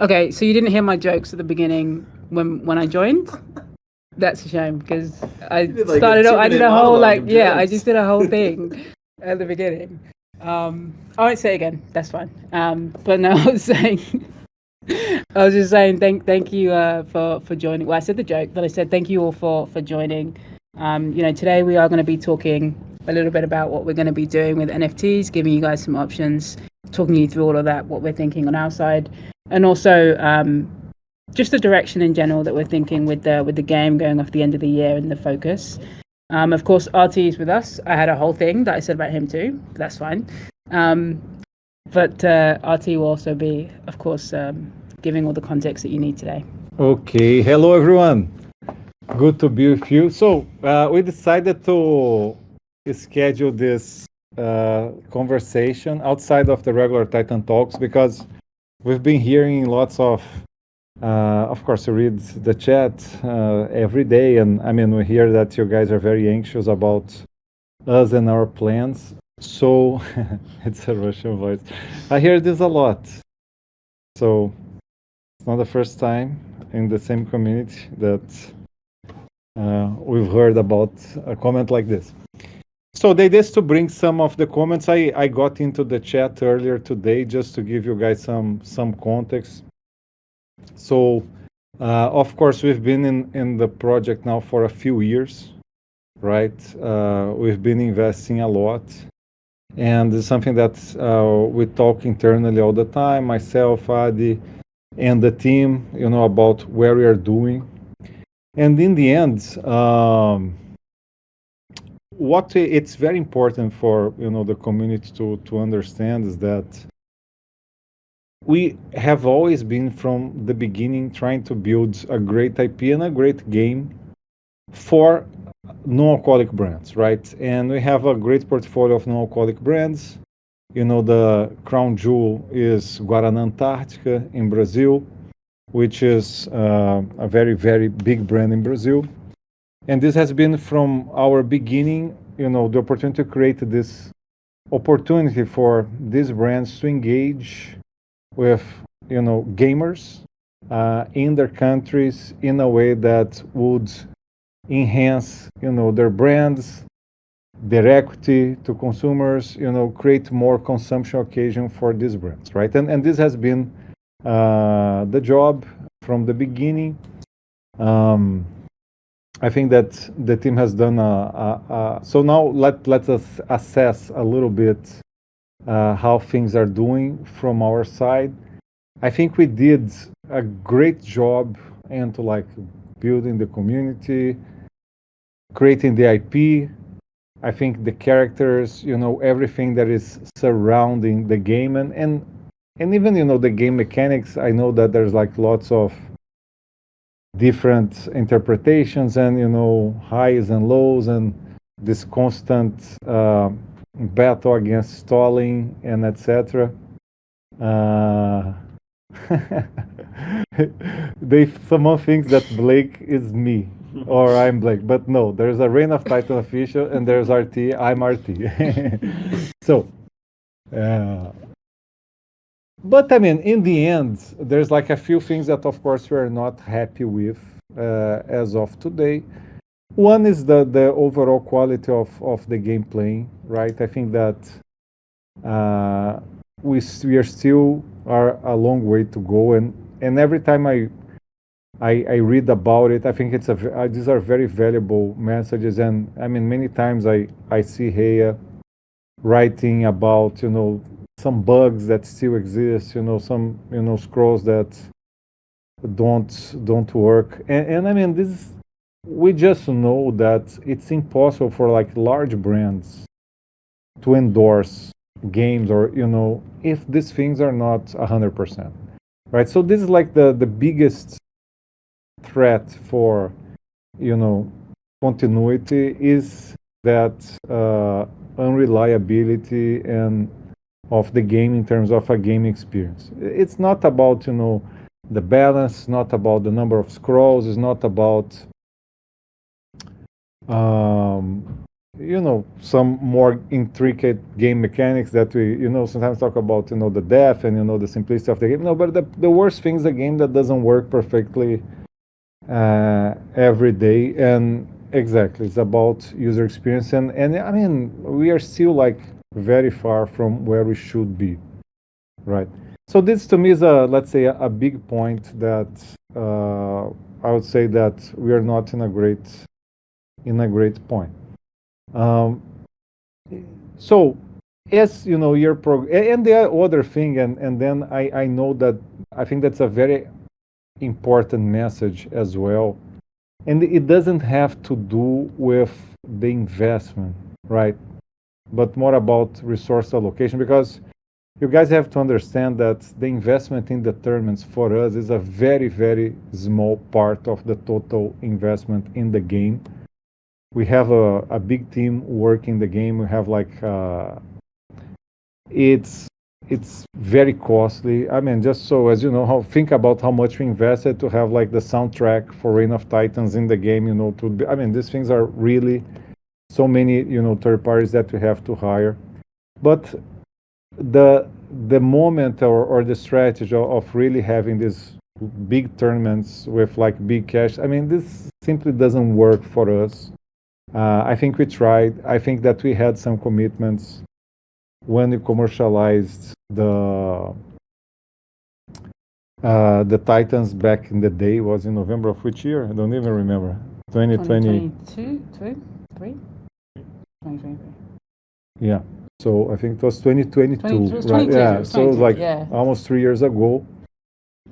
Okay, so you didn't hear my jokes at the beginning when I joined. That's a shame because I started. I did a whole I just did a whole thing at the beginning. I won't say it again. That's fine. But no, I was saying. I was just saying thank you for joining. Well, I said the joke, but I said thank you all for joining. Today we are going to be talking a little bit about what we're going to be doing with NFTs, giving you guys some options, talking you through all of that, what we're thinking on our side, and also just the direction in general that we're thinking with the game going off the end of the year and the focus. Of course, RT is with us. I had a whole thing that I said about him too, but that's fine. But RT will also be, of course, giving all the context that you need today. Okay, hello everyone. Good to be with you. So we decided to schedule this conversation outside of the regular Titan Talks because we've been hearing lots of course, we read the chat every day, and I mean, we hear that you guys are very anxious about us and our plans. So it's a Russian voice. I hear this a lot. So it's not the first time in the same community that we've heard about a comment like this. So they just to bring some of the comments I got into the chat earlier today, just to give you guys some context. So of course we've been in the project now for a few years, right? We've been investing a lot, and it's something that we talk internally all the time, myself, Adi, and the team, about where we are doing. And in the end, what it's very important for the community to understand is that we have always been from the beginning trying to build a great IP and a great game for non-alcoholic brands, right? And we have a great portfolio of non-alcoholic brands. The crown jewel is Guaraná Antártica in Brazil, which is a very, very big brand in Brazil. And this has been from our beginning, the opportunity to create this opportunity for these brands to engage with, gamers in their countries in a way that would enhance, their brands, their equity to consumers, create more consumption occasion for these brands, right? And this has been the job from the beginning. I think that the team has done so now let us assess a little bit how things are doing from our side. I think we did a great job into building the community, creating the IP. I think the characters, everything that is surrounding the game, and even the game mechanics. I know that there's lots of different interpretations and highs and lows and this constant battle against stalling and etc. Someone thinks that Blake is me or I'm Blake, but no, there's a Reign of Titan official and there's RT. I'm RT. So but I mean, in the end, there's a few things that, of course, we're not happy with as of today. One is the overall quality of the gameplay, right? I think that we are still a long way to go, and every time I read about it, I think these are very valuable messages, and I mean, many times I see Heya writing about some bugs that still exist, some scrolls that don't work, and I mean we just know that it's impossible for large brands to endorse games or if these things are not 100%, right? So this is the biggest threat for continuity is that unreliability and of the game in terms of a game experience. It's not about the balance, it's not about the number of scrolls, it's not about some more intricate game mechanics that we, sometimes talk about, the depth and, the simplicity of the game. No, but the worst thing is a game that doesn't work perfectly every day. And exactly, it's about user experience. And I mean, we are still like very far from where we should be, right? So this to me is let's say, a big point that I would say that we are not in a great point. Um, so, as your and the other thing, and then I know that I think that's a very important message as well, and it doesn't have to do with the investment, right? But more about resource allocation, because you guys have to understand that the investment in the tournaments for us is a very, very small part of the total investment in the game. We have a big team working the game. We have like it's very costly. I mean, just so as you know, think about how much we invested to have like the soundtrack for Reign of Titans in the game. I mean, these things are really so many third parties that we have to hire. But the moment or the strategy of really having these big tournaments with like big cash, I mean, this simply doesn't work for us. I think we tried. I think that we had some commitments when we commercialized the Titans back in the day. Was in November of which year? I don't even remember. 2020. 2023. Yeah. So I think it was 2022, 20, it was right? 22, Yeah. it was So 22, like yeah. almost 3 years ago,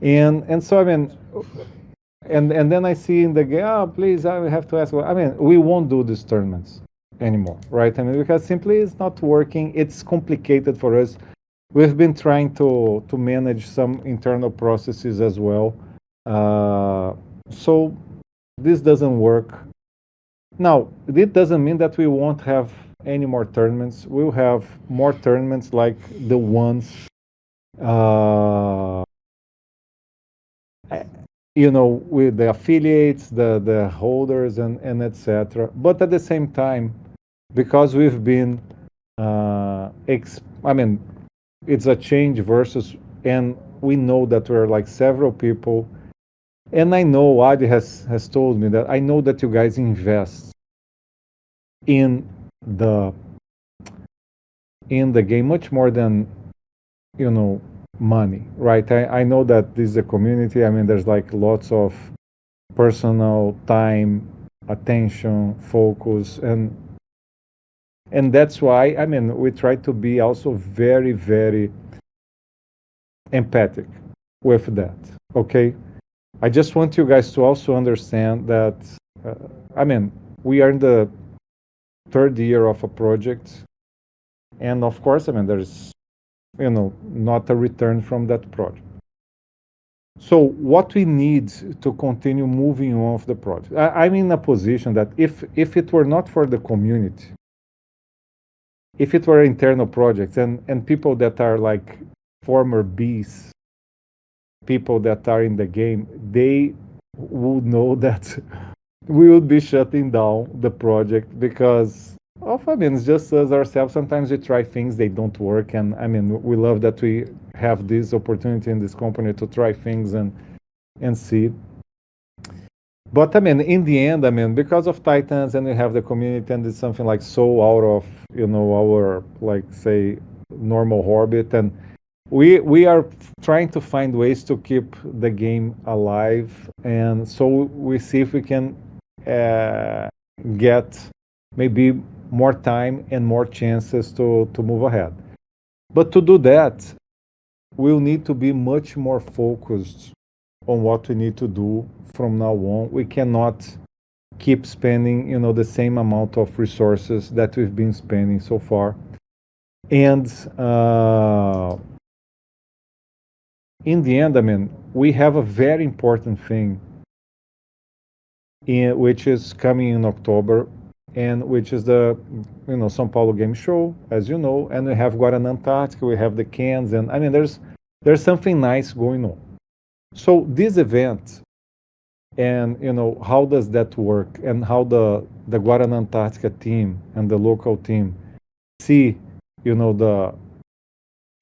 and so I mean, and then I see in the game, please, I have to ask. I mean, we won't do these tournaments anymore, right? I mean, because simply it's not working. It's complicated for us. We've been trying to manage some internal processes as well. So this doesn't work. Now, it doesn't mean that we won't have any more tournaments. We'll have more tournaments like the ones, uh, with the affiliates, the holders, and etc. But at the same time, because we've been, I mean, it's a change versus, and we know that there are like several people, and I know Adi has told me that I know that you guys invest in the game much more than money, right? I know that this is a community. I mean, there's like lots of personal time, attention, focus, and that's why I mean we try to be also very, very empathic with that. Okay, I just want you guys to also understand that I mean we are in the third year of a project, and of course, I mean there's not a return from that project. So what we need to continue moving on with the project, I'm in a position that if it were not for the community, if it were internal projects and people that are like former bees, people that are in the game, they would know that we would be shutting down the project because I mean, it's just us ourselves. Sometimes we try things, they don't work. And I mean, we love that we have this opportunity in this company to try things and see. But I mean, in the end, I mean, because of Titans and we have the community and it's something like so out of, our, like, say, normal orbit. And we are trying to find ways to keep the game alive. And so we see if we can get maybe more time and more chances to move ahead. But to do that, we'll need to be much more focused on what we need to do from now on. We cannot keep spending, the same amount of resources that we've been spending so far. And in the end, I mean, we have a very important thing which is coming in October, and which is the São Paulo Game Show, as you know, and we have Guarana Antártica, we have the cans, and I mean there's something nice going on. So this event And how does that work, and how the Guarana Antarctica team and the local team see the,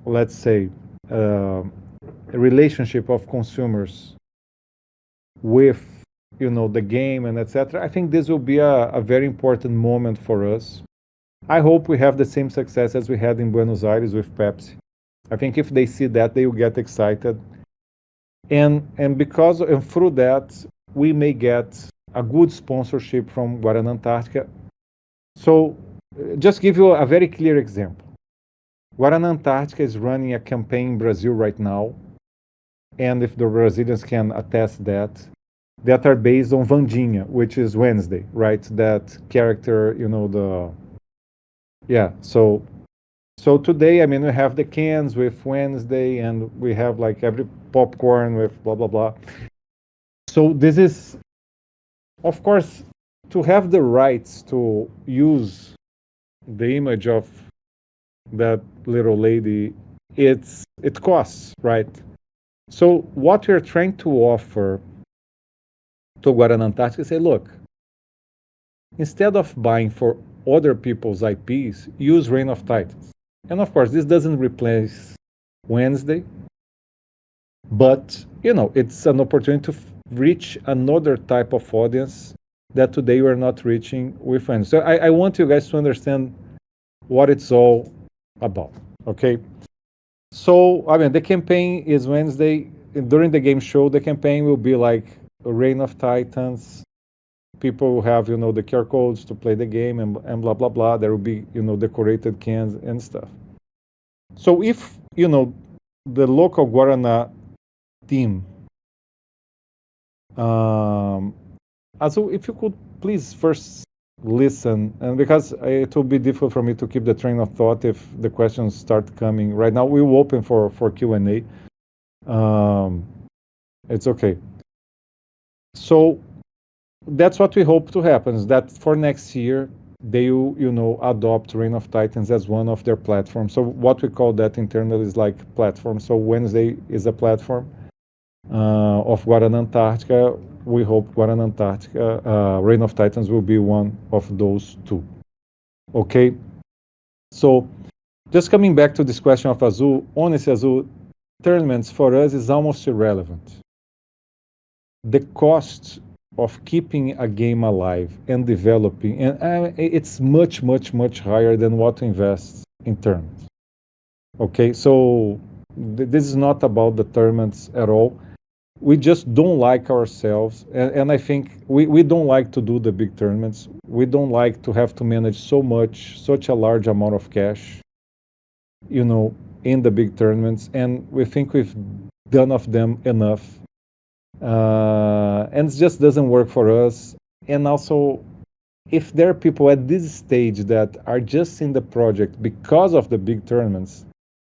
let's say, uh, relationship of consumers with the game and etc. I think this will be a very important moment for us. I hope we have the same success as we had in Buenos Aires with Pepsi. I think if they see that, they will get excited, and because and through that we may get a good sponsorship from Guarana Antarctica. So just give you a very clear example. Guarana Antarctica is running a campaign in Brazil right now, and if the Brazilians can attest that are based on Vandinha, which is Wednesday, right? That character, so today, I mean, we have the cans with Wednesday, and we have like every popcorn with blah blah blah. So this is, of course, to have the rights to use the image of that little lady. It costs, right? So what we're trying to offer to Guarana Antarctica is say, look, instead of buying for other people's IPs, use Reign of Titans. And of course, this doesn't replace Wednesday, but it's an opportunity to reach another type of audience that today we're not reaching with Wednesday. So I want you guys to understand what it's all about. Okay. So I mean, the campaign is Wednesday. During the game show, the campaign will be like Reign of Titans. People will have the QR codes to play the game, and blah blah blah. There will be decorated cans and stuff. So if the local Guarana team, also if you could please first listen, and because it will be difficult for me to keep the train of thought if the questions start coming right now. We will open for Q&A. It's okay. So that's what we hope to happen, is that for next year they will adopt Reign of Titans as one of their platforms. So what we call that internally is like platform. So Wednesday is a platform of Guarana Antarctica. We hope Guarana Antarctica, Reign of Titans will be one of those two. Okay. So just coming back to this question of Azul, honestly, Azul, tournaments for us is almost irrelevant. The cost of keeping a game alive and developing, and it's much, much, much higher than what to invest in tournaments. Okay, so this is not about the tournaments at all. We just don't like ourselves, and I think we don't like to do the big tournaments. We don't like to have to manage such a large amount of cash, in the big tournaments, and we think we've done of them enough. And it just doesn't work for us. And also, if there are people at this stage that are just in the project because of the big tournaments,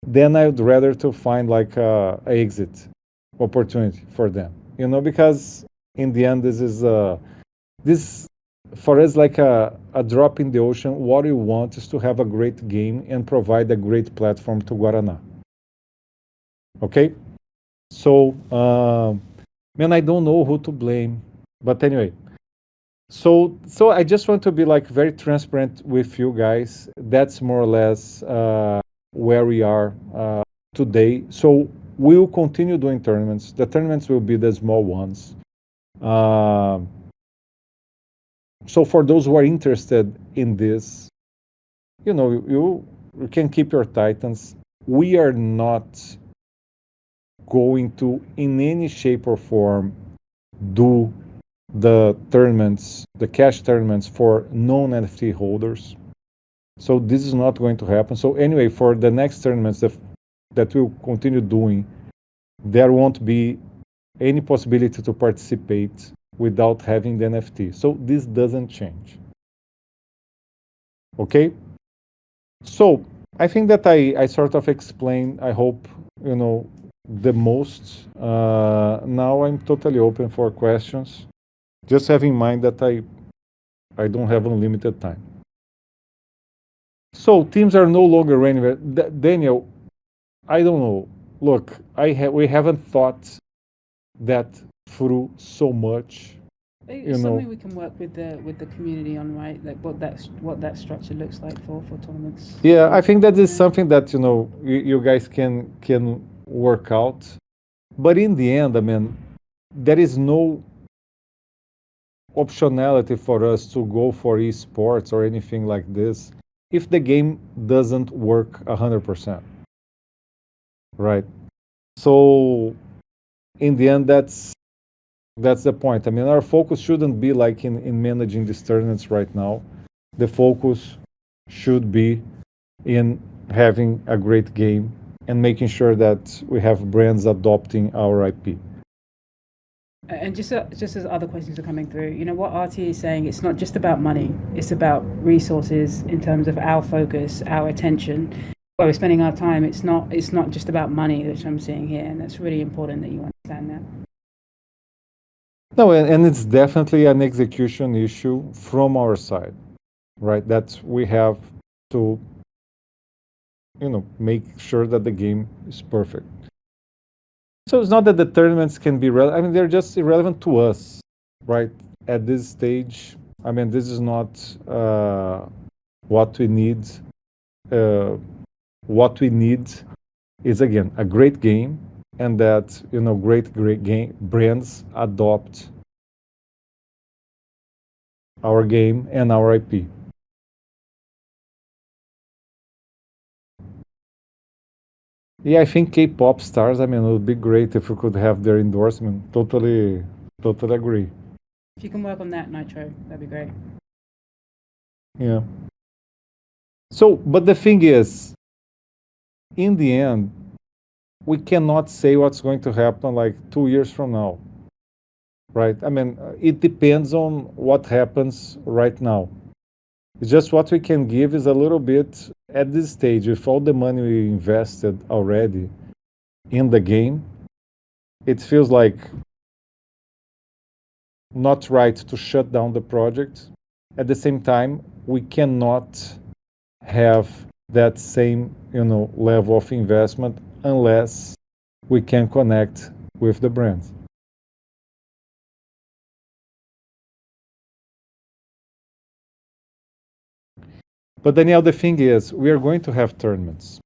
then I would rather to find like a exit opportunity for them, because in the end, this is this for us like a drop in the ocean. What we want is to have a great game and provide a great platform to Guarana. Okay, so man, I don't know who to blame, but anyway. So I just want to be like very transparent with you guys. That's more or less where we are today. So we will continue doing tournaments. The tournaments will be the small ones. So for those who are interested in this, you can keep your Titans. We are not going to, in any shape or form, do the tournaments, the cash tournaments for non-NFT holders. So this is not going to happen. So anyway, for the next tournaments that we'll continue doing, there won't be any possibility to participate without having the NFT. So this doesn't change. Okay? So I think that I sort of explained, I hope, the most. Now I'm totally open for questions. Just have in mind that I don't have unlimited time. So teams are no longer relevant. Daniel, I don't know. Look, we haven't thought that through so much. It's something we can work with the community on, right? Like what that structure looks like for tournaments. Yeah, I think that is something that you guys can work out. But in the end, I mean, there is no optionality for us to go for esports or anything like this if the game doesn't work 100%, right? So in the end, that's the point. I mean, our focus shouldn't be like in managing these tournaments right now. The focus should be in having a great game and making sure that we have brands adopting our IP. And just as other questions are coming through, what RT is saying, it's not just about money, it's about resources in terms of our focus, our attention, where we're spending our time. It's not just about money, which I'm seeing here, and that's really important that you understand that. No, and it's definitely an execution issue from our side, right? That we have to, make sure that the game is perfect. So it's not that the tournaments can be relevant. I mean, they're just irrelevant to us, right? At this stage, I mean, this is not what we need. What we need is, again, a great game, and that great game brands adopt our game and our IP. Yeah, I think K-pop stars, I mean, it would be great if we could have their endorsement. Totally agree. If you can work on that, Nitro, that'd be great. Yeah. So, but the thing is, in the end, we cannot say what's going to happen like 2 years from now, right? I mean, it depends on what happens right now. It's just what we can give is a little bit at this stage, with all the money we invested already in the game, it feels like not right to shut down the project. At the same time, we cannot have that same level of investment unless we can connect with the brands. But Daniel, the thing is, we are going to have tournaments,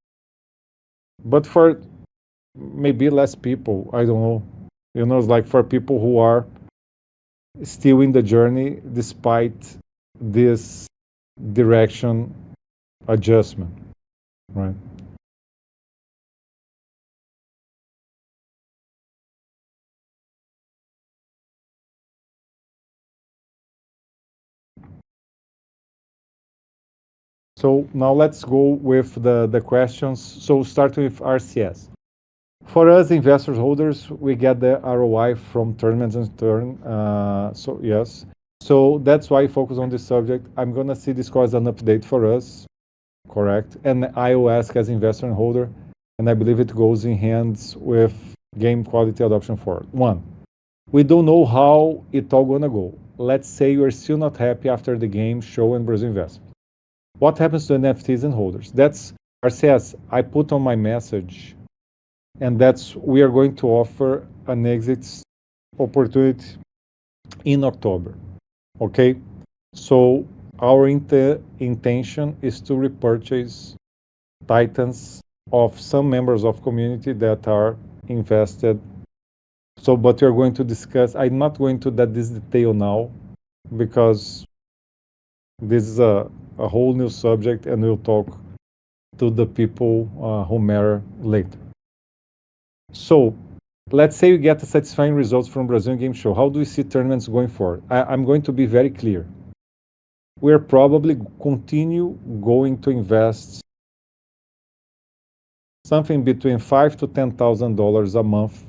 but for maybe less people. I don't know. It's like for people who are still in the journey despite this direction adjustment, right? So now let's go with the questions. So starting with RCS. For us investors holders, we get the ROI from tournaments and turn. So yes. So that's why I focus on this subject. I'm gonna see this as an update for us, correct? And iOS as investor and holder, and I believe it goes in hands with game quality adoption forward. One, we don't know how it all gonna go. Let's say you're still not happy after the game show and Brazil investment. What happens to NFTs and holders? That's RCS. I put on my message, and that's we are going to offer an exit opportunity in October. Okay, so our intention is to repurchase Titans of some members of community that are invested. So, but we are going to discuss. I'm not going to that this detail now because this is a whole new subject, and we'll talk to the people who matter later. So, let's say we get satisfying results from Brazilian Game Show. How do we see tournaments going forward? I'm going to be very clear. We're probably continue going to invest something between $5,000 to $10,000 a month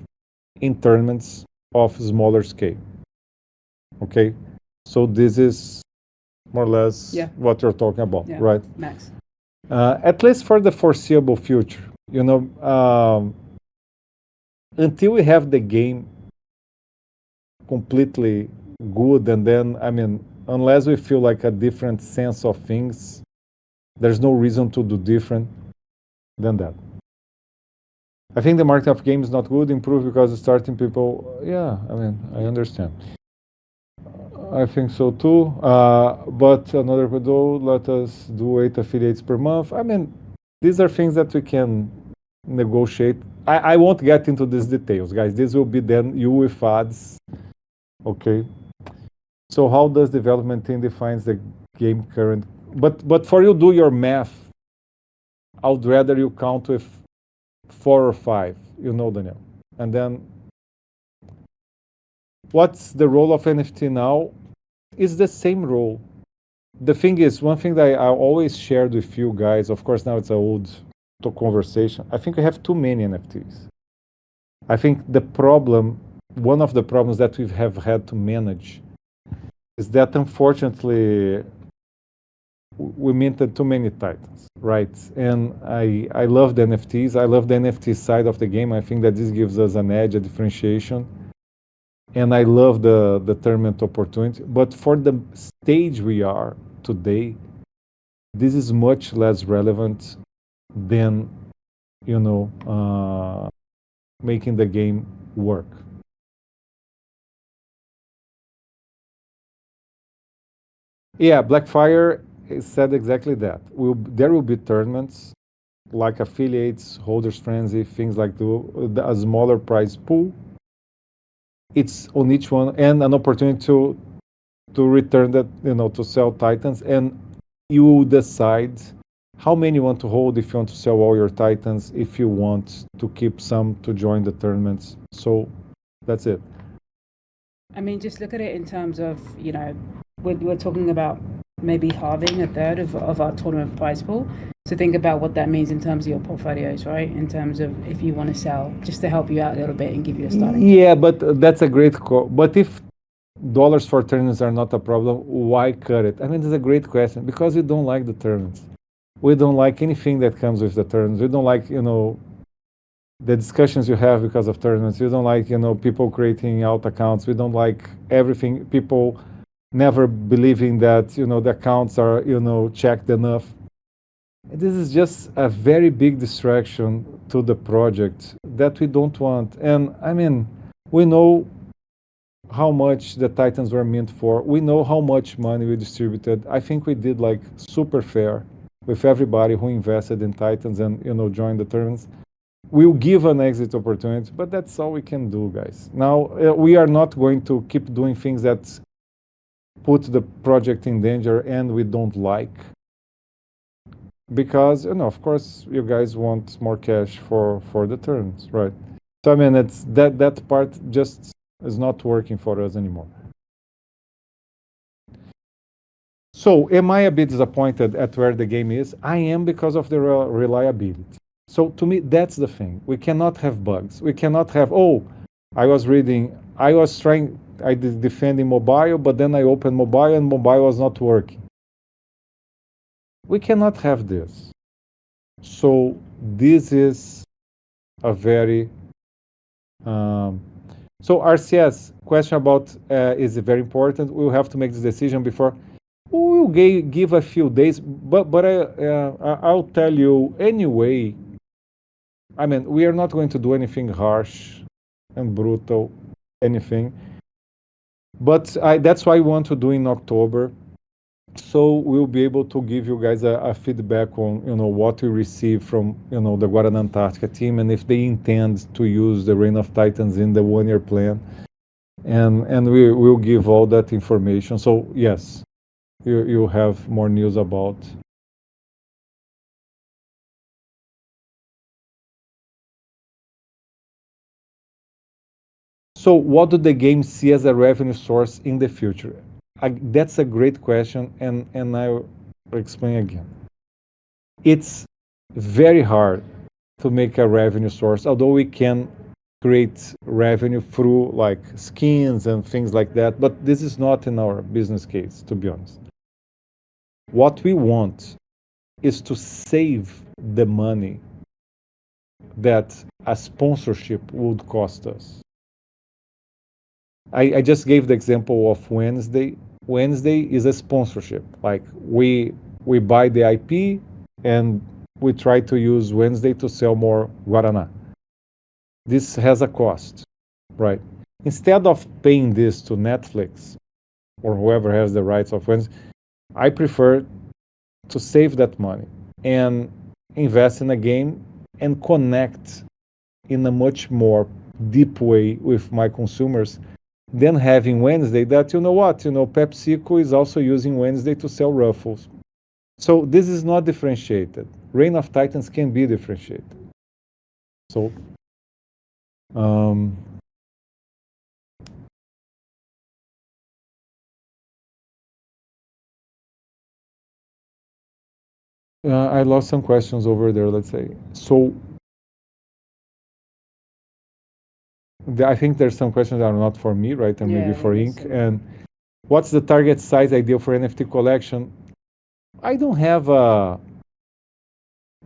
in tournaments of smaller scale. Okay, so this is more or less what you're talking about, right? Max. At least for the foreseeable future, until we have the game completely good, and then, I mean, unless we feel like a different sense of things, there's no reason to do different than that. I think the market of games is not good, improve because starting people, yeah, I mean, I understand. I think so too. But another though, let us do 8 affiliates per month. I mean, these are things that we can negotiate. I won't get into these details, guys. This will be then you with ads. Okay. So how does development team defines the game current? But for you do your math, I would rather you count with 4 or 5. You know, Daniel. And then what's the role of NFT now? Is the same role. The thing is, one thing that I always shared with you guys, of course now it's an old conversation. I think we have too many NFTs. I think the problem, one of the problems that we have had to manage is that unfortunately we minted too many titans, right? And I love the NFTs. I love the NFT side of the game. I think that this gives us an edge, a differentiation. And I love the tournament opportunity. But for the stage we are today, this is much less relevant than, making the game work. Yeah, Blackfire said exactly that. There will be tournaments like affiliates, holders frenzy, things like a smaller prize pool. It's on each one and an opportunity to return that, to sell titans, and you decide how many you want to hold, if you want to sell all your titans, if you want to keep some to join the tournaments. So that's it. I mean, just look at it in terms of, we're talking about maybe halving a third of our tournament prize pool. So think about what that means in terms of your portfolios, right? In terms of if you want to sell, just to help you out a little bit and give you a starting. Yeah, but that's a great call. But if dollars for tournaments are not a problem, why cut it? I mean, it's a great question because we don't like the tournaments. We don't like anything that comes with the tournaments. We don't like, the discussions you have because of tournaments. We don't like, people creating alt accounts. We don't like everything. People never believing that, the accounts are, checked enough. This is just a very big distraction to the project that we don't want. And I mean, we know how much the Titans were meant for. We know how much money we distributed. I think we did like super fair with everybody who invested in Titans and, joined the tournaments. We'll give an exit opportunity, but that's all we can do, guys. Now, we are not going to keep doing things that put the project in danger and we don't like. Because, of course, you guys want more cash for the turns, right? So, I mean, it's that part just is not working for us anymore. So, am I a bit disappointed at where the game is? I am, because of the reliability. So, to me, that's the thing. We cannot have bugs. We cannot have, I was defending mobile, but then I opened mobile and mobile was not working. We cannot have this. So this is a very so RCS question about is very important. We'll have to make this decision before. We'll give a few days, but I'll tell you anyway. I mean, we are not going to do anything harsh and brutal, anything. But that's why I want to do in October. So we'll be able to give you guys a feedback on what we receive from the Guarana Antarctica team, and if they intend to use the Reign of Titans in the 1-year plan, and we will give all that information. So yes, you have more news about. So what do the games see as a revenue source in the future? That's a great question, and I'll explain again. It's very hard to make a revenue source, although we can create revenue through like skins and things like that, but this is not in our business case, to be honest. What we want is to save the money that a sponsorship would cost us. I just gave the example of Wednesday. Wednesday is a sponsorship. Like we buy the IP and we try to use Wednesday to sell more Guarana. this has a cost, right? Instead of paying this to Netflix or whoever has the rights of Wednesday, I prefer to save that money and invest in a game and connect in a much more deep way with my consumers than having Wednesday that, you know what, PepsiCo is also using Wednesday to sell Ruffles. So this is not differentiated. Reign of Titans can be differentiated. So I lost some questions over there, let's say. So I think there's some questions that are not for me, right? And maybe for Ink. And what's the target size ideal for NFT collection? I don't have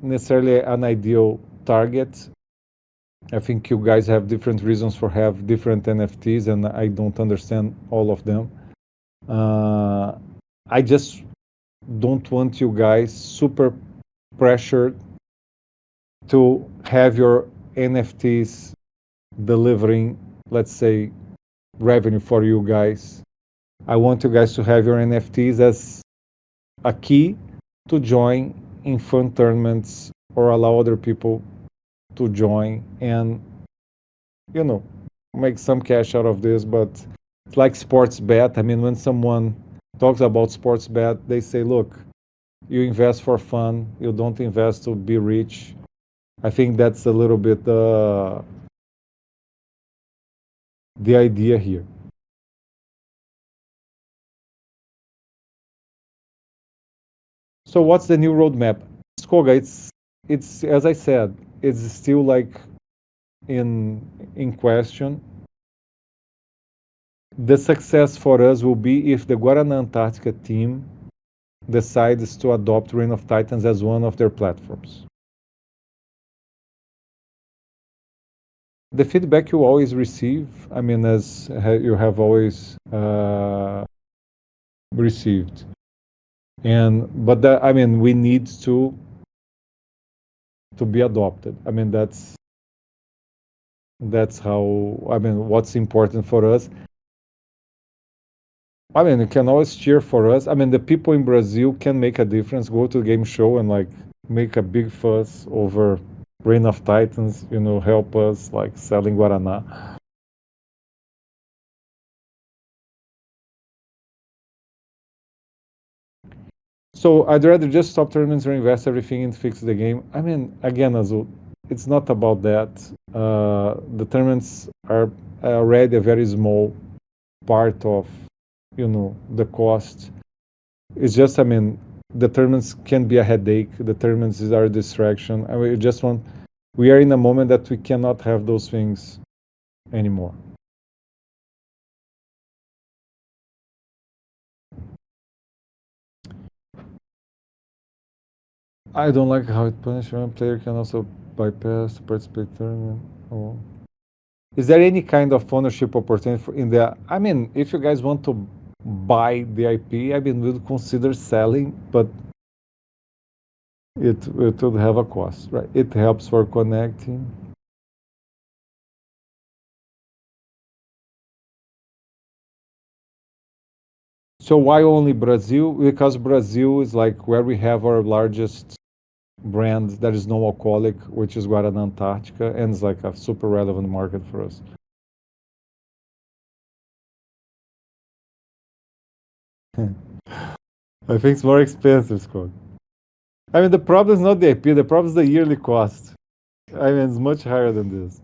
necessarily an ideal target. I think you guys have different reasons for have different NFTs, and I don't understand all of them. I just don't want you guys super pressured to have your NFTs delivering, let's say, revenue for you guys. I want you guys to have your NFTs as a key to join in fun tournaments or allow other people to join and, make some cash out of this. But it's like sports bet. I mean, when someone talks about sports bet, they say, look, you invest for fun, you don't invest to be rich. I think that's a little bit the idea here. So what's the new roadmap? Skoga, it's as I said, it's still like in question. The success for us will be if the Guarana Antarctica team decides to adopt Reign of Titans as one of their platforms. The feedback you always receive, I mean, as you have always received, but I mean, we need to be adopted. I mean, that's how. I mean, what's important for us. I mean, you can always cheer for us. I mean, the people in Brazil can make a difference. Go to a game show and like make a big fuss over Reign of Titans. Help us like selling Guaraná. So I'd rather just stop tournaments, reinvest everything, and fix the game. I mean, again, Azul, it's not about that. The tournaments are already a very small part of, the cost. It's just, I mean, the tournaments can be a headache. The tournaments are a distraction. I mean, we are in a moment that we cannot have those things anymore. I don't like how it punishes one player can also bypass to participate tournament. Oh. Is there any kind of ownership opportunity in the? I mean, if you guys want to buy the IP, I mean, we'll consider selling, but it would have a cost, right? It helps for connecting. So why only Brazil? Because Brazil is like where we have our largest brand that is non-alcoholic, which is Guarana Antarctica, and it's like a super relevant market for us. I think it's more expensive, Scott. I mean, the problem is not the IP, the problem is the yearly cost. I mean, it's much higher than this.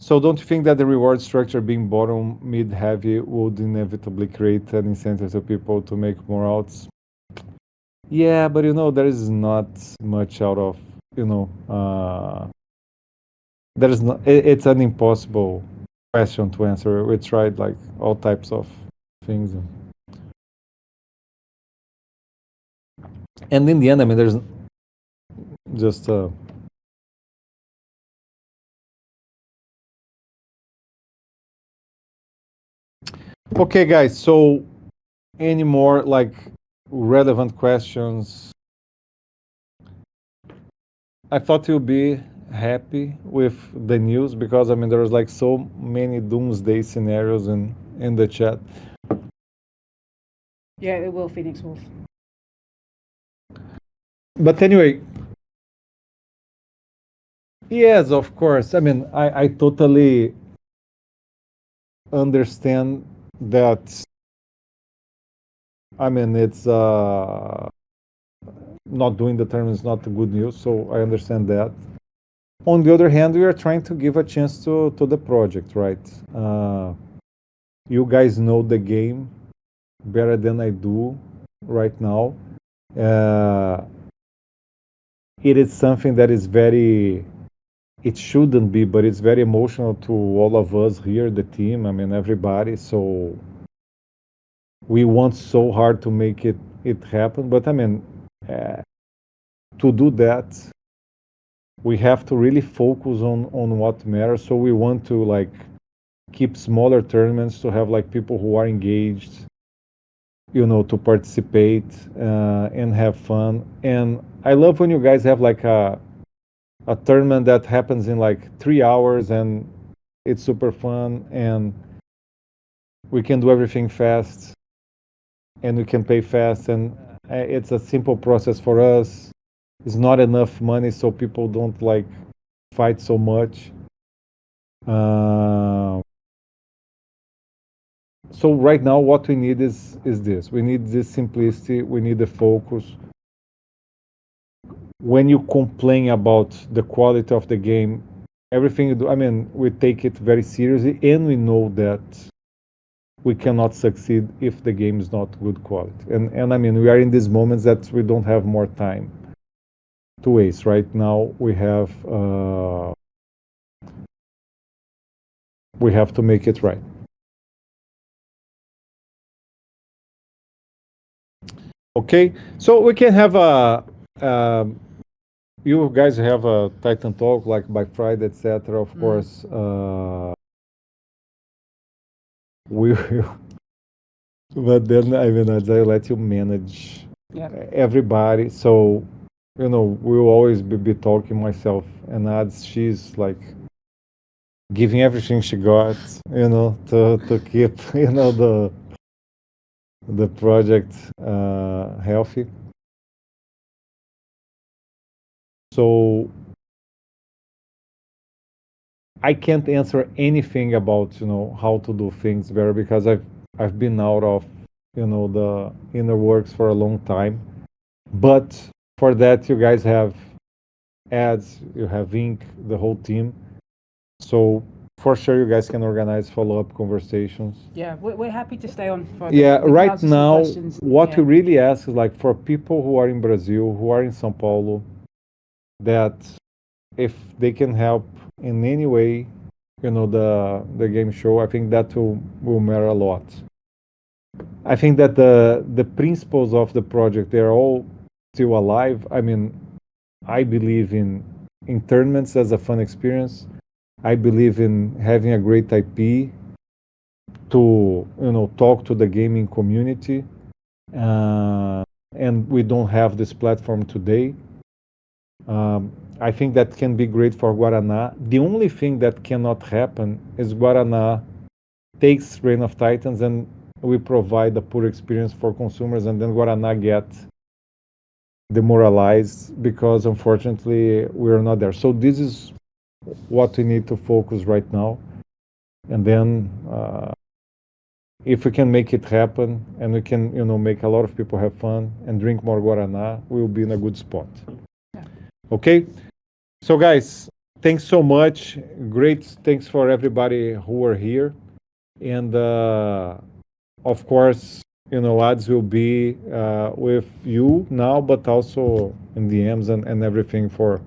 So don't you think that the reward structure being bottom, mid, heavy would inevitably create an incentive to people to make more outs? Yeah, but there is not much out of, there is not, it's an impossible question to answer. We tried like all types of things. And in the end, I mean, there's just okay, guys. So any more like relevant questions. I thought you'll be happy with the news because I mean there was like so many doomsday scenarios in the chat. Yeah, it will, Phoenix Wolf. But anyway, yes, of course. I mean, I totally understand that. I mean, it's not doing the term is not good news, so I understand that. On the other hand, we are trying to give a chance to the project, right? You guys know the game better than I do right now. It is something that is very, it shouldn't be, but it's very emotional to all of us here, the team, I mean, everybody. So we want so hard to make it happen. But I mean, to do that, we have to really focus on what matters. So we want to like keep smaller tournaments to have like people who are engaged, you know, to participate and have fun. And I love when you guys have like a tournament that happens in like 3 hours and it's super fun and we can do everything fast and we can pay fast and it's a simple process for us. It's not enough money so people don't like fight so much. So right now what we need is this. We need this simplicity, we need the focus. When you complain about the quality of the game, everything you do, I mean, we take it very seriously and we know that we cannot succeed if the game is not good quality. And I mean, we are in these moments that we don't have more time to waste. Right now, we have to make it right. Okay, so we can have you guys have a TitanTalk like by Friday, etc. Of course, we will. But then I mean, I let you manage everybody. So you know, we'll always be talking myself and ads. She's like giving everything she got, you know, to keep you know the project healthy. So I can't answer anything about you know how to do things better because I've been out of you know the inner works for a long time. But for that, you guys have ads, you have Ink, the whole team. So for sure, you guys can organize follow-up conversations. Yeah, we're happy to stay on for right now, what we really ask is like for people who are in Brazil, who are in São Paulo, that if they can help in any way, you know, the game show, I think that will matter a lot. I think that the principles of the project, they're all still alive. I mean, I believe in tournaments as a fun experience. I believe in having a great IP to you know talk to the gaming community, and we don't have this platform today. I think that can be great for Guaraná. The only thing that cannot happen is Guaraná takes Reign of Titans and we provide a poor experience for consumers, and then Guaraná get demoralized because unfortunately we're not there. So this is what we need to focus right now, and then if we can make it happen and we can you know make a lot of people have fun and drink more Guaraná, we'll be in a good spot. Yeah. Okay, so guys, thanks so much. Great, thanks for everybody who are here, and of course you know ads will be with you now, but also in DMs and everything for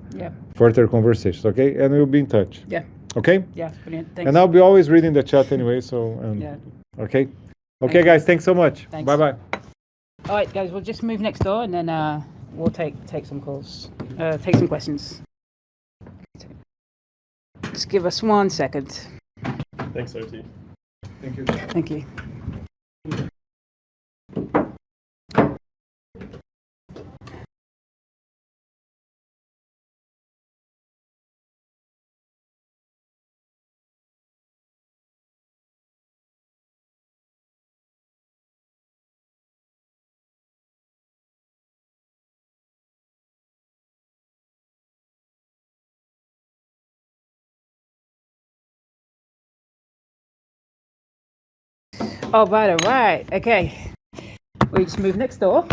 further conversations. Okay, and we'll be in touch. Yeah. Okay. Yeah, brilliant. Thanks. And I'll be always reading the chat anyway. So yeah. Okay. Okay, guys. Thanks so much. Bye bye. All right, guys. We'll just move next door, and then we'll take some calls, take some questions. Just give us 1 second. Thanks, RT. Thank you. Thank you. All right. Okay. We just move next door.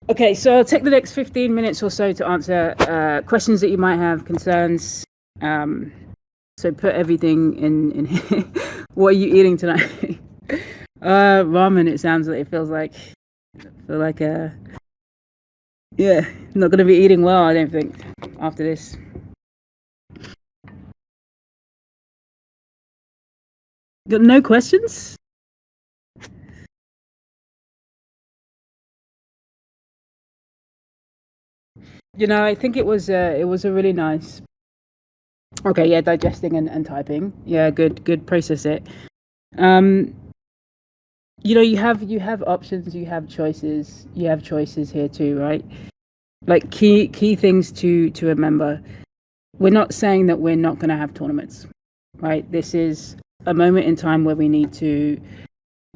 Okay, so I'll take the next 15 minutes or so to answer questions that you might have, concerns. So put everything in here. What are you eating tonight? Ramen, it sounds like. It feels like. Yeah, not going to be eating well, I don't think, after this. Got no questions? I think it was a really nice. Okay, yeah, digesting and typing. Yeah, good. Process it. You have options, you have choices here too, right? Like key things to remember. We're not saying that we're not going to have tournaments, right? This is a moment in time where we need to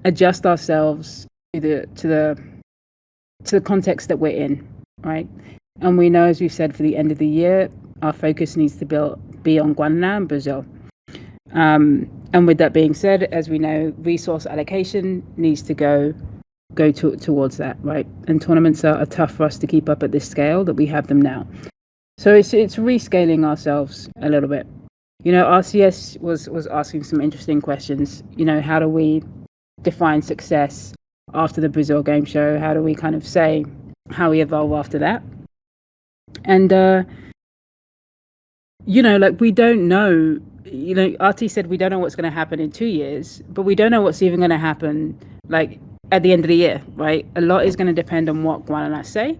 adjust ourselves to the context that we're in, right? And we know, as we've said, for the end of the year, our focus needs to be on Guanana and Brazil. And with that being said, as we know, resource allocation needs to go towards that, right? And tournaments are tough for us to keep up at this scale that we have them now. So it's rescaling ourselves a little bit. RCS was asking some interesting questions. How do we define success after the Brazil game show? How do we kind of say how we evolve after that? And we don't know. RT said we don't know what's going to happen in 2 years, but we don't know what's even going to happen like at the end of the year, right? A lot is going to depend on what Guanana say,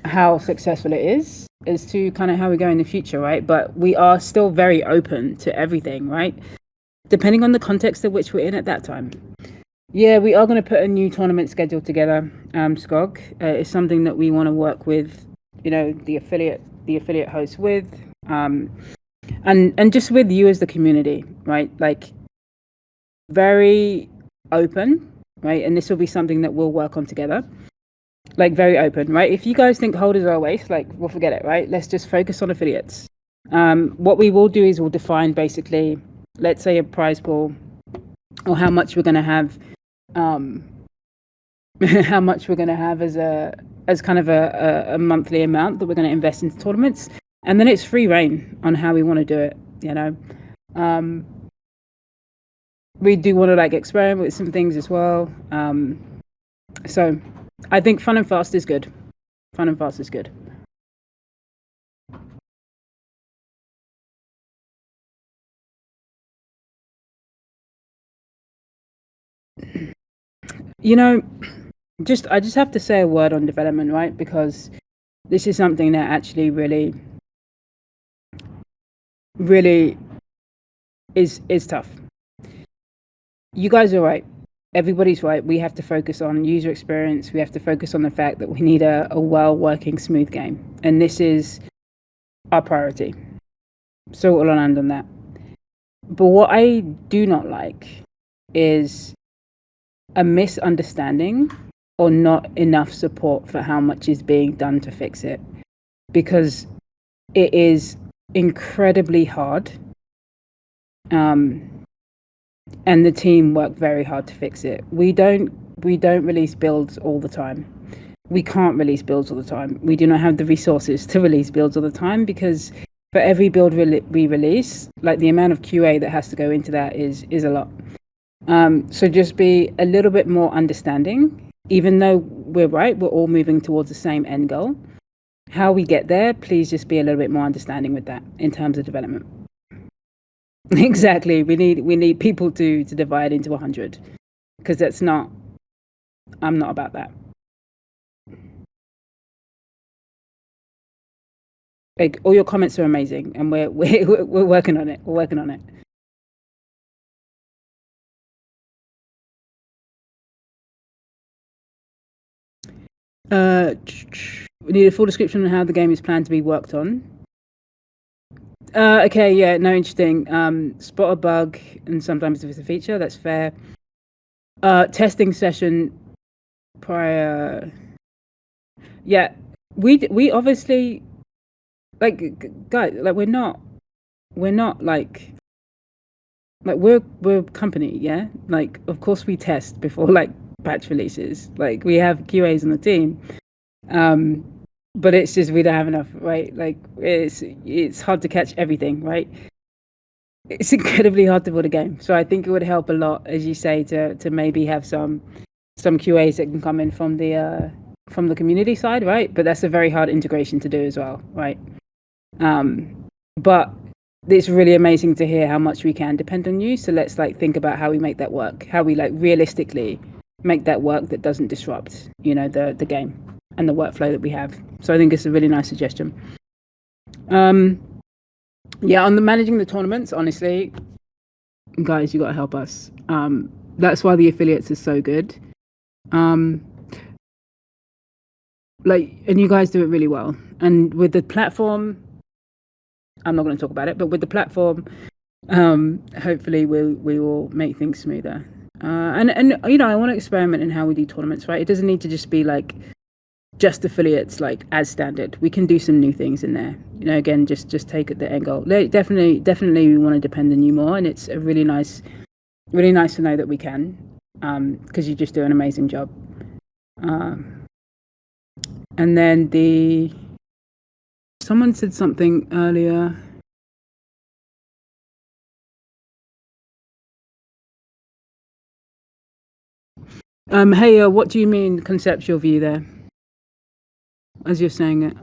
how successful it is as to kind of how we go in the future, right? But we are still very open to everything, right? Depending on the context of which we're in at that time. Yeah, we are going to put a new tournament schedule together. Skog is something that we want to work with, the affiliate hosts with, and just with you as the community, right? Like very open, right? And this will be something that we'll work on together. Like very open, right? If you guys think holders are a waste, like we'll forget it, right? Let's just focus on affiliates. What we will do is we'll define basically, let's say a prize pool, or how much we're going to have, as kind of a monthly amount that we're going to invest into tournaments, and then it's free reign on how we want to do it. We do want to experiment with some things as well. So I think fun and fast is good. I just have to say a word on development, right? Because this is something that actually really is tough. You guys are right. Everybody's right. We have to focus on user experience. We have to focus on the fact that we need a well-working, smooth game. And this is our priority. So we'll land on that. But what I do not like is a misunderstanding or not enough support for how much is being done to fix it. Because it is incredibly hard. And the team work very hard to fix it. We don't release builds all the time. We can't release builds all the time. We do not have the resources to release builds all the time, because for every build we release, like the amount of QA that has to go into that is a lot. So just be a little bit more understanding, even though we're right, we're all moving towards the same end goal. How we get there, please just be a little bit more understanding with that in terms of development. Exactly. We need people to divide into 100, because I'm not about that. Like, all your comments are amazing, and we're working on it. We're working on it. We need a full description on how the game is planned to be worked on. Okay, yeah, no, interesting. Spot a bug, and sometimes if it's a feature, that's fair. Testing session prior. Yeah, we obviously, guys, we're not like we're a company, yeah. Like of course we test before like patch releases. Like we have QAs on the team, but it's just we don't have enough, right? Like it's hard to catch everything, right? It's incredibly hard to build a game. So I think it would help a lot, as you say, to maybe have some QAs that can come in from the community side, right? But that's a very hard integration to do as well, right? But it's really amazing to hear how much we can depend on you. So let's like think about how we make that work, how we like realistically make that work that doesn't disrupt, the game and the workflow that we have. So I think it's a really nice suggestion. Yeah, on the managing the tournaments, honestly, guys, you got to help us. That's why the affiliates are so good. Like, and you guys do it really well. And with the platform, I'm not going to talk about it, but with the platform, hopefully we will make things smoother. And I want to experiment in how we do tournaments, right? It doesn't need to just be like just affiliates, like as standard. We can do some new things in there. Again, just take it the end goal. Definitely, we want to depend on you more, and it's a really nice to know that we can, because you just do an amazing job. And then someone said something earlier. Hey, what do you mean conceptual view there? As you're saying it.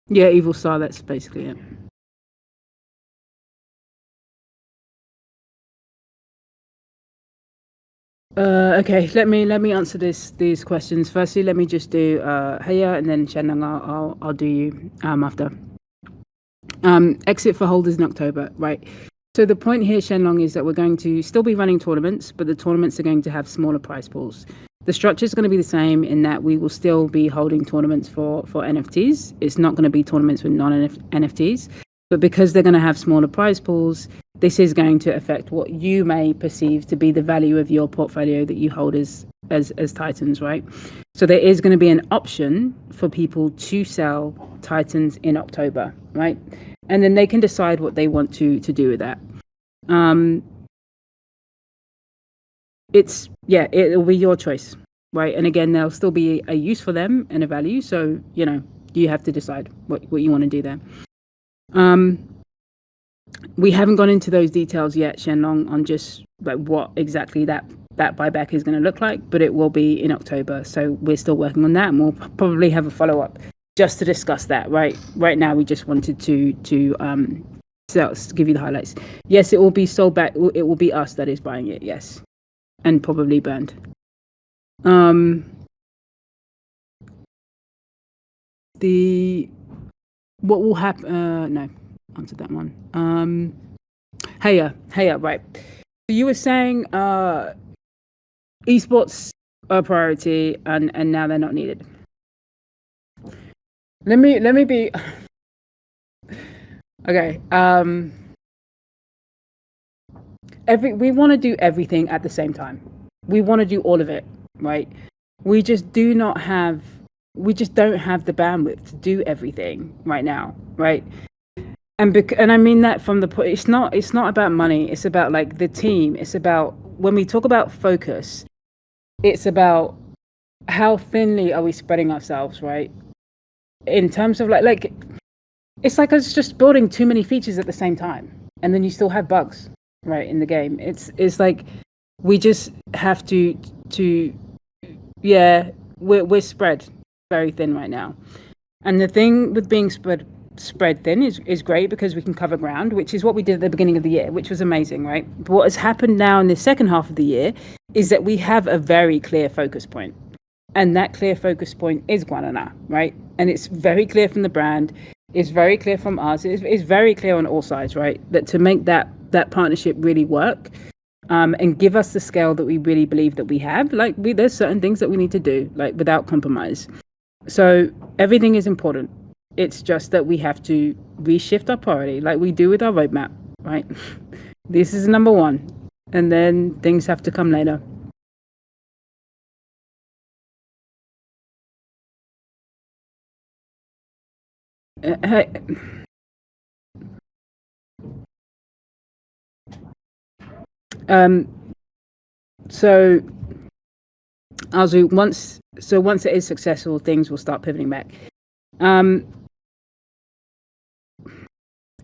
Yeah, Evil Star, that's basically it. Okay, let me answer these questions. Firstly, let me just do Heya, and then Shenang, I'll do you after. Exit for holders in October, right? So the point here, Shenlong, is that we're going to still be running tournaments, but the tournaments are going to have smaller prize pools. The structure is going to be the same in that we will still be holding tournaments for NFTs. It's not going to be tournaments with non-NFTs, but because they're going to have smaller prize pools, this is going to affect what you may perceive to be the value of your portfolio that you hold as Titans, right? So there is going to be an option for people to sell Titans in October, right? And then they can decide what they want to do with that. It'll be your choice, right? And again, there'll still be a use for them and a value. So, you have to decide what you want to do there. We haven't gone into those details yet, Shenlong, on just like what exactly that buyback is going to look like, but it will be in October. So we're still working on that, and we'll probably have a follow-up just to discuss that. Right now, we just wanted to give you the highlights. Yes, it will be sold back. It will be us that is buying it. Yes, and probably burned. What will happen? No, answered that one. Heya, right. So you were saying esports are a priority, and now they're not needed. Let me be okay. We want to do everything at the same time. We want to do all of it, right? We just don't have the bandwidth to do everything right now, right? And I mean that from the point. It's not about money. It's about like the team. It's about, when we talk about focus, it's about how thinly are we spreading ourselves, right? In terms of like it's like it's just building too many features at the same time, and then you still have bugs, right, in the game. It's like we just have to we're spread very thin right now. And the thing with being spread thin is great, because we can cover ground, which is what we did at the beginning of the year, which was amazing, right? But what has happened now in the second half of the year is that we have a very clear focus point. And that clear focus point is Guanana, right? And it's very clear from the brand. It's very clear from us. It's very clear on all sides, right? That to make that partnership really work, and give us the scale that we really believe that we have, like there's certain things that we need to do, like without compromise. So everything is important. It's just that we have to reshift our priority, like we do with our roadmap, right? This is number one, and then things have to come later. So Arzu, once it is successful, things will start pivoting back.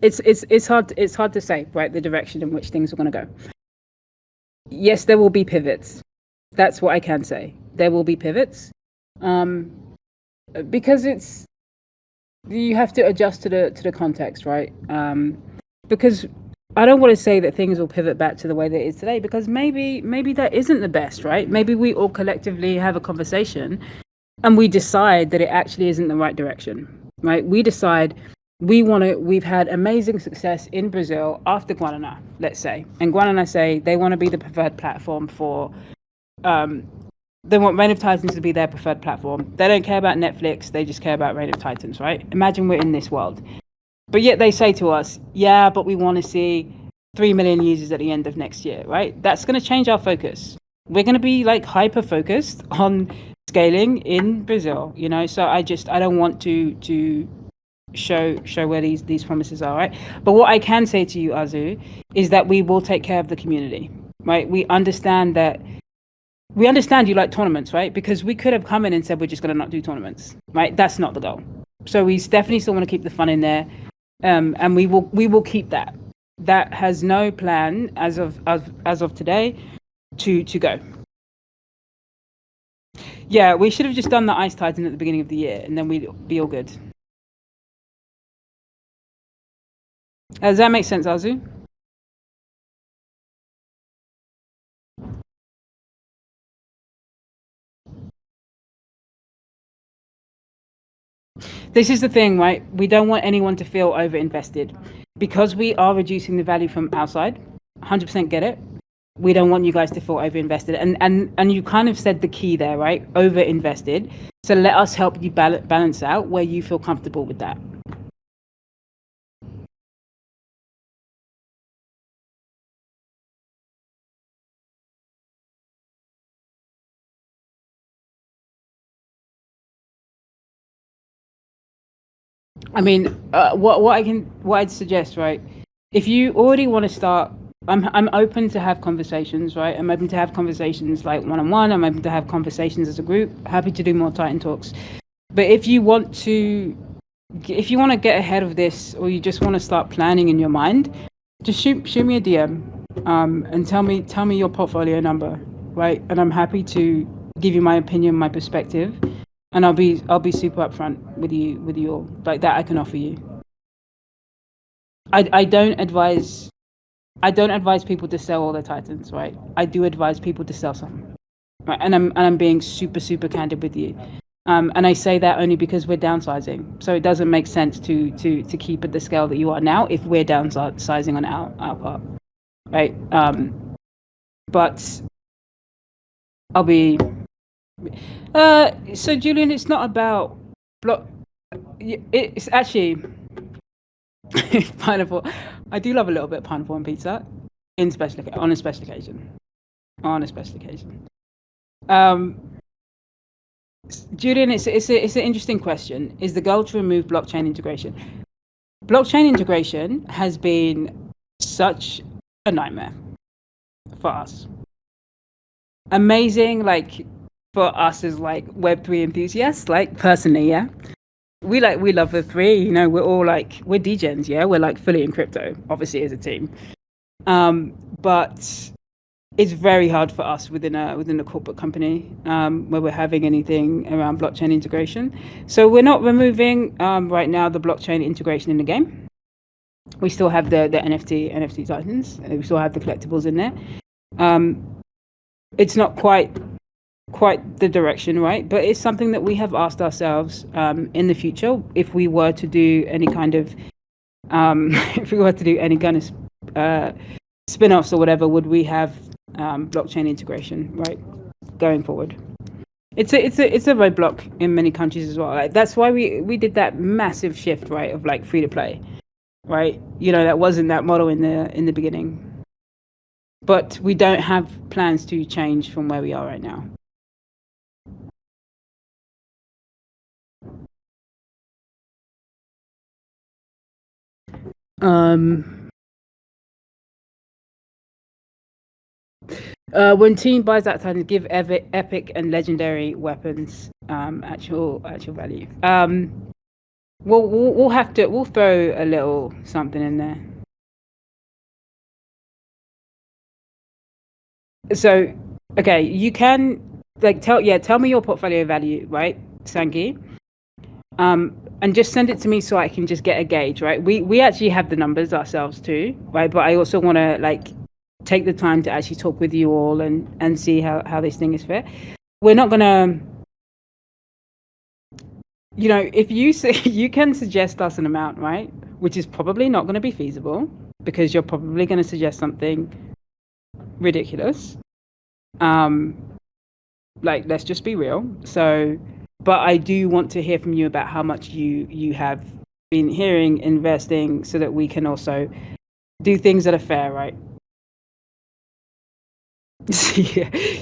It's hard to say, right, the direction in which things are going to go. Yes, there will be pivots. That's what I can say. There will be pivots, because you have to adjust to the context, right? Because I don't want to say that things will pivot back to the way that it is today, because maybe that isn't the best, right? Maybe we all collectively have a conversation and we decide that it actually isn't the right direction, right? We decide we've had amazing success in Brazil after Guaraná, let's say. And Guaraná say they want to be the preferred platform for, they want Reign of Titans to be their preferred platform. They don't care about Netflix, they just care about Reign of Titans, right? Imagine we're in this world. But yet they say to us, yeah, but we want to see 3 million users at the end of next year, right? That's going to change our focus. We're going to be like hyper focused on scaling in Brazil, you know? So I don't want to show where these promises are, right? But what I can say to you, Azu, is that we will take care of the community, right? We understand you like tournaments, right? Because we could have come in and said we're just going to not do tournaments, right? That's not the goal. So we definitely still want to keep the fun in there, and we will keep that. That has no plan as of today to go. Yeah, we should have just done the Ice Titan at the beginning of the year, and then we'd be all good. Does that make sense, Azu? This is the thing, right? We don't want anyone to feel over-invested. Because we are reducing the value from outside, 100% get it. We don't want you guys to feel over-invested. And you kind of said the key there, right? Over-invested. So let us help you balance out where you feel comfortable with that. I mean, what I'd suggest, right? If you already want to start, I'm open to have conversations, right? I'm open to have conversations like one-on-one. I'm open to have conversations as a group. Happy to do more Titan talks. But if you want to get ahead of this, or you just want to start planning in your mind, just shoot me a DM, and tell me your portfolio number, right? And I'm happy to give you my opinion, my perspective. And I'll be super upfront with you all. Like that I can offer you. I don't advise people to sell all their Titans, right? I do advise people to sell some. Right? And I'm being super candid with you. And I say that only because we're downsizing. So it doesn't make sense to keep at the scale that you are now if we're downsizing on our part. Right? But I'll be so Julian, it's not about block. It's actually pineapple. I do love a little bit of pineapple on pizza, on a special occasion. Julian, it's an interesting question. Is the goal to remove blockchain integration? Blockchain integration has been such a nightmare for us. Amazing, like for us as like Web3 enthusiasts, like personally, yeah. We love Web3, you know, we're all like, we're degens, yeah, we're like fully in crypto, obviously as a team. But it's very hard for us within a corporate company, where we're having anything around blockchain integration. So we're not removing right now the blockchain integration in the game. We still have the NFT Titans, we still have the collectibles in there. It's not quite the direction, right? But it's something that we have asked ourselves in the future if we were to do any kind of spin-offs or whatever, would we have blockchain integration, right, going forward? It's a roadblock in many countries as well. Like, that's why we did that massive shift, right, of like free to play, right? You know, that wasn't that model in the beginning. But we don't have plans to change from where we are right now. When team buys that Titan, give epic and legendary weapons actual value. We'll throw a little something in there. So, okay, you can tell me your portfolio value, right, Sangi? And just send it to me so I can just get a gauge, right? We actually have the numbers ourselves too, right? But I also want to take the time to actually talk with you all and see how this thing is fair. We're not gonna, if you say you can suggest us an amount, right, which is probably not going to be feasible because you're probably going to suggest something ridiculous. Let's just be real. So, but I do want to hear from you about how much you have been hearing, investing, so that we can also do things that are fair, right?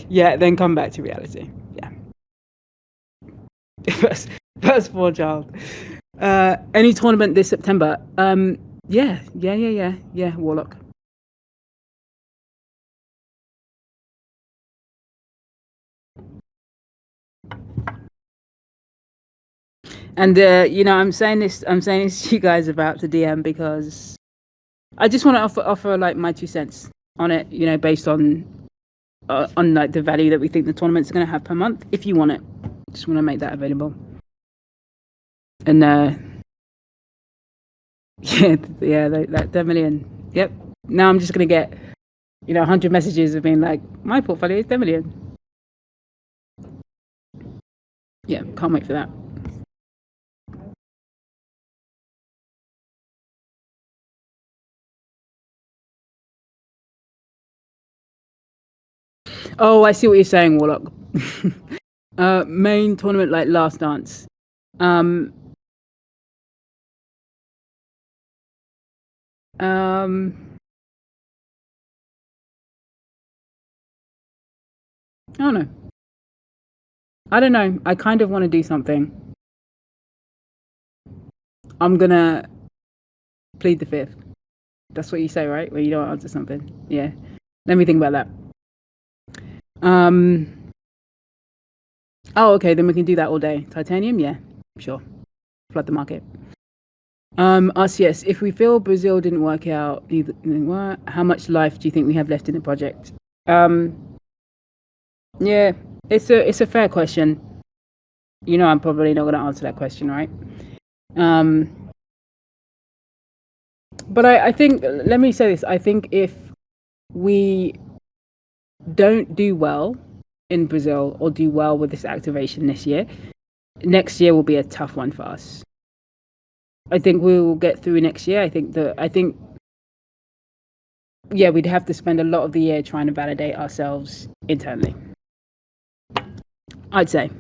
Yeah, then come back to reality. Yeah. First born child. Any tournament this September? Yeah, Warlock. And I'm saying this to you guys about the DM because I just want to offer my 2 cents on it, based on the value that we think the tournaments are going to have per month. If you want it, just want to make that available. And that 10 million. Yep. Now I'm just going to get 100 messages of being like, my portfolio is 10 million. Yeah, can't wait for that. Oh, I see what you're saying, Warlock. Main tournament like Last Dance. Oh no. I don't know. I kind of want to do something. I'm gonna plead the fifth. That's what you say, right? When you don't answer something. Yeah. Let me think about that. Oh, okay. Then we can do that all day. Titanium, yeah, sure. Flood the market. RCS. If we feel Brazil didn't work out, how much life do you think we have left in the project? Yeah, it's a fair question. I'm probably not going to answer that question, right? But I think, let me say this. I think if we don't do well in Brazil or do well with this activation this year, next year will be a tough one for us. I think we will get through next year. I think we'd have to spend a lot of the year trying to validate ourselves internally, I'd say.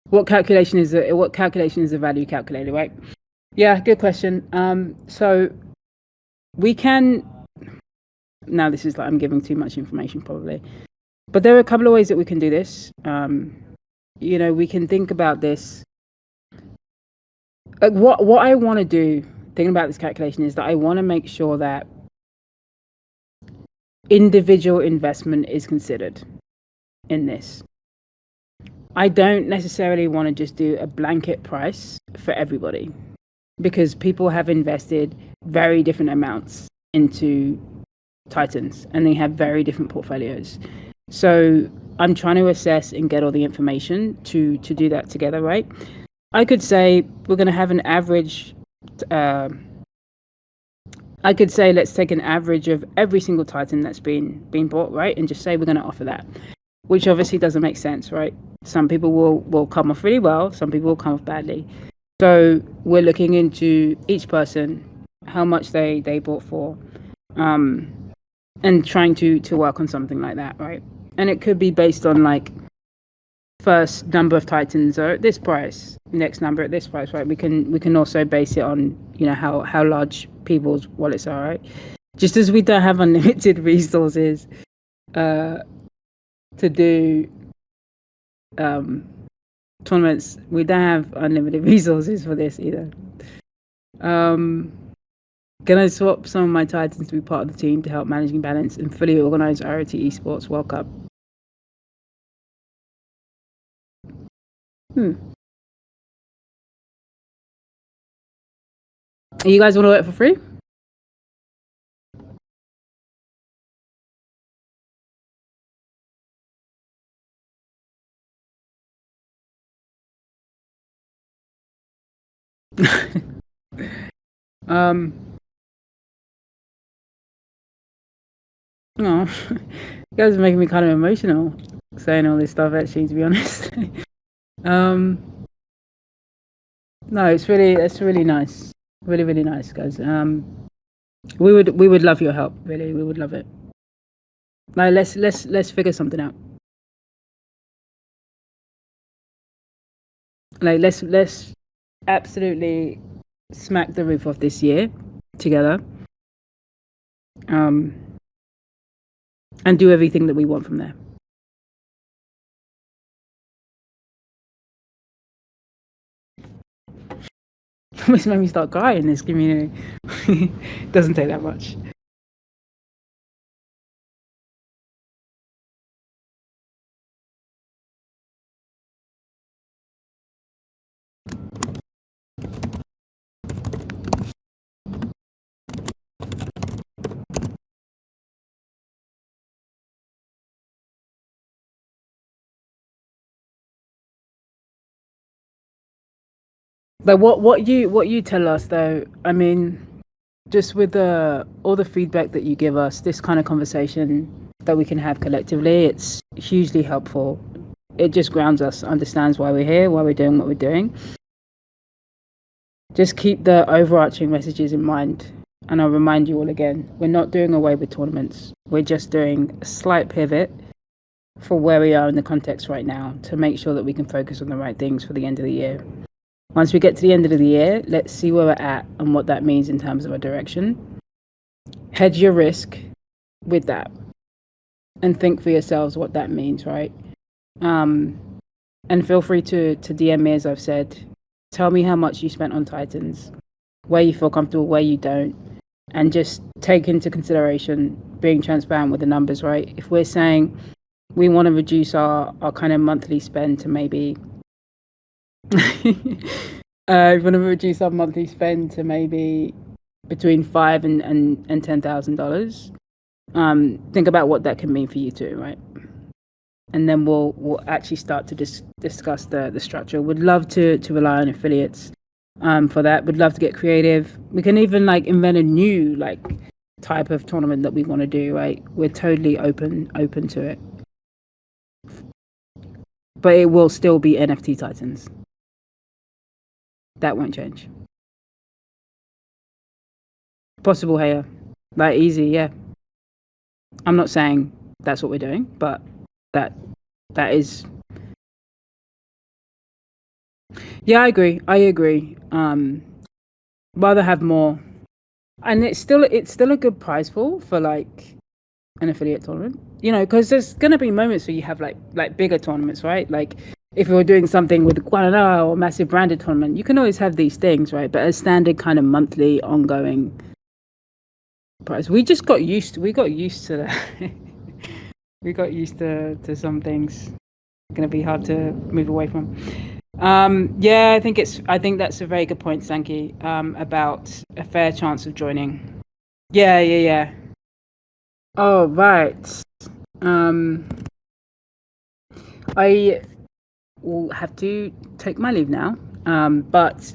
What calculation is the value calculator, right? Yeah, good question. So we can, now this is I'm giving too much information probably, but there are a couple of ways that we can do this. We can think about this. What I want to do, thinking about this calculation, is that I want to make sure that individual investment is considered in this. I don't necessarily want to just do a blanket price for everybody because people have invested very different amounts into Titans and they have very different portfolios. So I'm trying to assess and get all the information to do that together, right? I could say we're going to have an average. I could say let's take an average of every single Titan that's been bought, right? And just say we're going to offer that, which obviously doesn't make sense, right? Some people will come off really well, some people will come off badly. So we're looking into each person, how much they bought for, and trying to work on something like that, right? And it could be based on first number of Titans are at this price, next number at this price, right? We can also base it on how large people's wallets are, right? Just as we don't have unlimited resources to do tournaments. We don't have unlimited resources for this either. Gonna swap some of my Titans to be part of the team to help managing balance and fully organize IoT Esports World Cup. You guys want to work for free? Oh, you guys are making me kind of emotional saying all this stuff, actually, to be honest. No, it's really nice. Really nice, guys. We would love your help, really. We would love it. Like, let's figure something out. Like, let's absolutely smack the roof off this year together. And do everything that we want from there. Almost made me start crying in this community. Doesn't take that much. Like what you tell us though, I mean, just with all the feedback that you give us, this kind of conversation that we can have collectively, it's hugely helpful. It just grounds us, understands why we're here, why we're doing what we're doing. Just keep the overarching messages in mind. And I'll remind you all again, we're not doing away with tournaments. We're just doing a slight pivot for where we are in the context right now to make sure that we can focus on the right things for the end of the year. Once we get to the end of the year, let's see where we're at and what that means in terms of our direction. Hedge your risk with that and think for yourselves what that means, right? And feel free to DM me, as I've said. Tell me how much you spent on Titans, where you feel comfortable, where you don't, and just take into consideration being transparent with the numbers, right? If we're saying we want to reduce our kind of monthly spend to maybe we want to reduce our monthly spend to maybe between $5,000 and $10,000. Think about what that can mean for you too, right? And then we'll actually start to discuss the structure. Would love to rely on affiliates for that. Would love to get creative. We can even like invent a new like type of tournament that we want to do, right? We're totally open to it. But it will still be NFT Titans. That won't change. Possible here. Like easy, yeah. I'm not saying that's what we're doing, but that is. Yeah, I agree. Rather have more, and it's still a good prize pool for like an affiliate tournament. You know, because there's gonna be moments where you have like bigger tournaments, right? Like if you're doing something with Guanana or massive branded tournament, you can always have these things, right? But a standard kind of monthly ongoing prize, we got used to that. We got used to some things. Going to be hard to move away from. Yeah, I think that's a very good point, Sankey, about a fair chance of joining. Yeah. Oh, right. I will have to take my leave now. But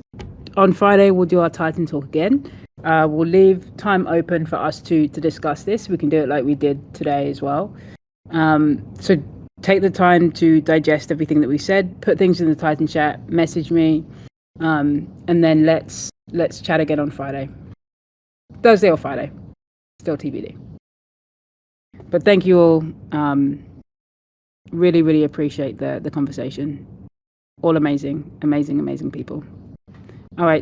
on Friday we'll do our TitanTalk again. We'll leave time open for us to discuss this. We can do it like we did today as well. So take the time to digest everything that we said, put things in the Titan chat, message me, and then let's chat again on Friday. Thursday or Friday. Still TBD. But thank you all. Really appreciate the conversation. All amazing people. All right.